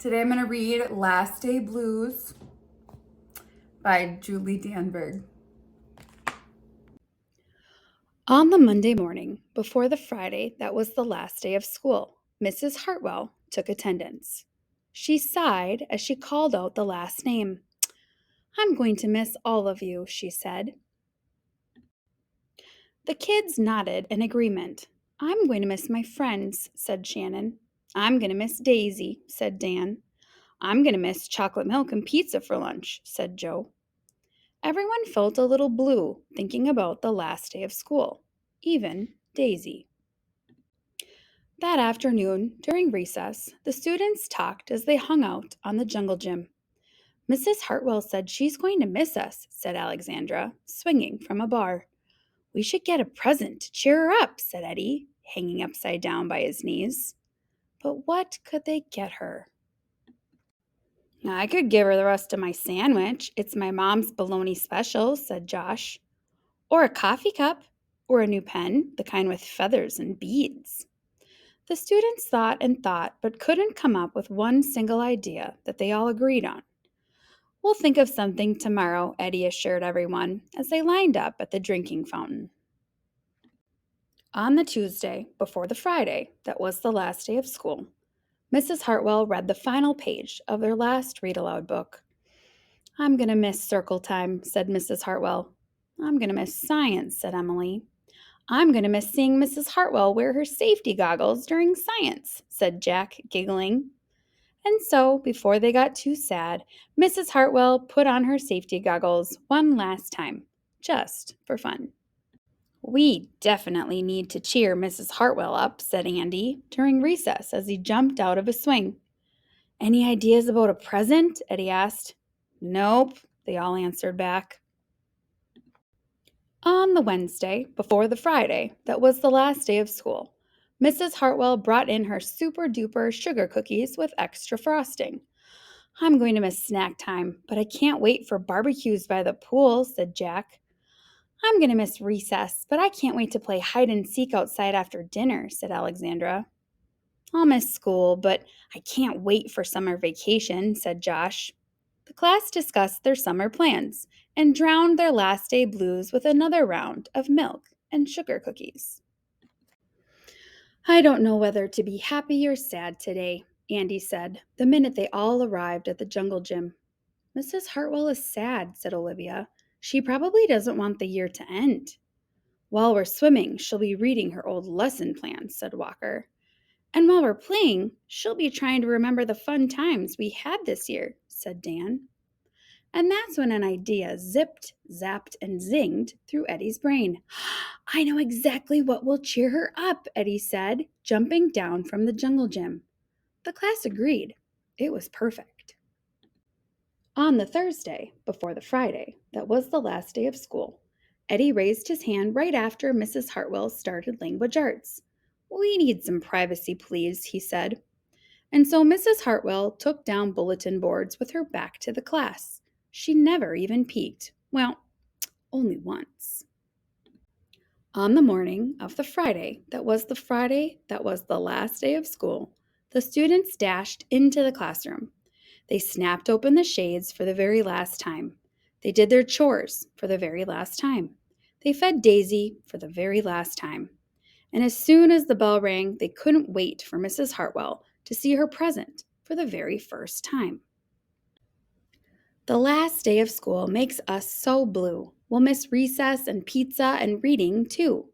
Today I'm going to read Last Day Blues by Julie Danberg. On the Monday morning, before the Friday that was the last day of school, Mrs. Hartwell took attendance. She sighed as she called out the last name. "I'm going to miss all of you," she said. The kids nodded in agreement. "I'm going to miss my friends," said Shannon. "I'm going to miss Daisy," said Dan. "I'm going to miss chocolate milk and pizza for lunch," said Joe. Everyone felt a little blue thinking about the last day of school, even Daisy. That afternoon, during recess, the students talked as they hung out on the jungle gym. "Mrs. Hartwell said she's going to miss us," said Alexandra, swinging from a bar. "We should get a present to cheer her up," said Eddie, hanging upside down by his knees. But what could they get her? "I could give her the rest of my sandwich. It's my mom's bologna special," said Josh. "Or a coffee cup, or a new pen, the kind with feathers and beads." The students thought and thought, but couldn't come up with one single idea that they all agreed on. "We'll think of something tomorrow," Eddie assured everyone as they lined up at the drinking fountain. On the Tuesday, before the Friday that was the last day of school, Mrs. Hartwell read the final page of their last read-aloud book. "I'm going to miss circle time," said Mrs. Hartwell. "I'm going to miss science," said Emily. "I'm going to miss seeing Mrs. Hartwell wear her safety goggles during science," said Jack, giggling. And so, before they got too sad, Mrs. Hartwell put on her safety goggles one last time, just for fun. "We definitely need to cheer Mrs. Hartwell up," said Andy during recess as he jumped out of a swing. "Any ideas about a present?" Eddie asked. "Nope," they all answered back. On the Wednesday, before the Friday that was the last day of school, Mrs. Hartwell brought in her super-duper sugar cookies with extra frosting. "I'm going to miss snack time, but I can't wait for barbecues by the pool," said Jack. "I'm going to miss recess, but I can't wait to play hide and seek outside after dinner," said Alexandra. "I'll miss school, but I can't wait for summer vacation," said Josh. The class discussed their summer plans and drowned their last day blues with another round of milk and sugar cookies. "I don't know whether to be happy or sad today," Andy said, the minute they all arrived at the jungle gym. "Mrs. Hartwell is sad," said Olivia. "She probably doesn't want the year to end." "While we're swimming, she'll be reading her old lesson plans," said Walker. "And while we're playing, she'll be trying to remember the fun times we had this year," said Dan. And that's when an idea zipped, zapped, and zinged through Eddie's brain. "I know exactly what will cheer her up," Eddie said, jumping down from the jungle gym. The class agreed. It was perfect. On the Thursday, before the Friday, that was the last day of school, Eddie raised his hand right after Mrs. Hartwell started language arts. "We need some privacy, please," he said. And so Mrs. Hartwell took down bulletin boards with her back to the class. She never even peeked. Well, only once. On the morning of the Friday that was the last day of school, the students dashed into the classroom. They snapped open the shades for the very last time. They did their chores for the very last time. They fed Daisy for the very last time. And as soon as the bell rang, they couldn't wait for Mrs. Hartwell to see her present for the very first time. The last day of school makes us so blue. We'll miss recess and pizza and reading, too.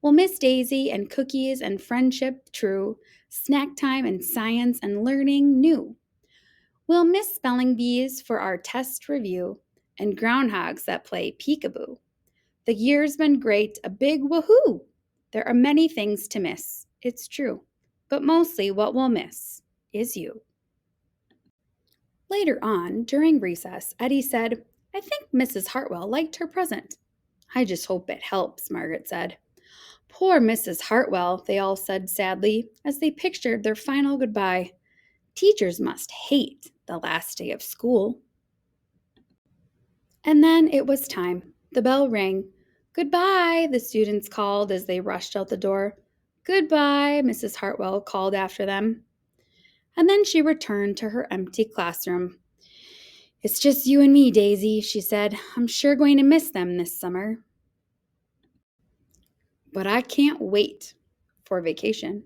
We'll miss Daisy and cookies and friendship true, snack time and science and learning new. We'll miss spelling bees for our test review and groundhogs that play peekaboo. The year's been great, a big woohoo! There are many things to miss, it's true, but mostly what we'll miss is you. Later on, during recess, Eddie said, "I think Mrs. Hartwell liked her present." "I just hope it helps," Margaret said. "Poor Mrs. Hartwell," they all said sadly, as they pictured their final goodbye. "Teachers must hate the last day of school." And then it was time. The bell rang. "Goodbye," the students called as they rushed out the door. "Goodbye," Mrs. Hartwell called after them. And then she returned to her empty classroom. "It's just you and me, Daisy," she said. "I'm sure going to miss them this summer. But I can't wait for vacation."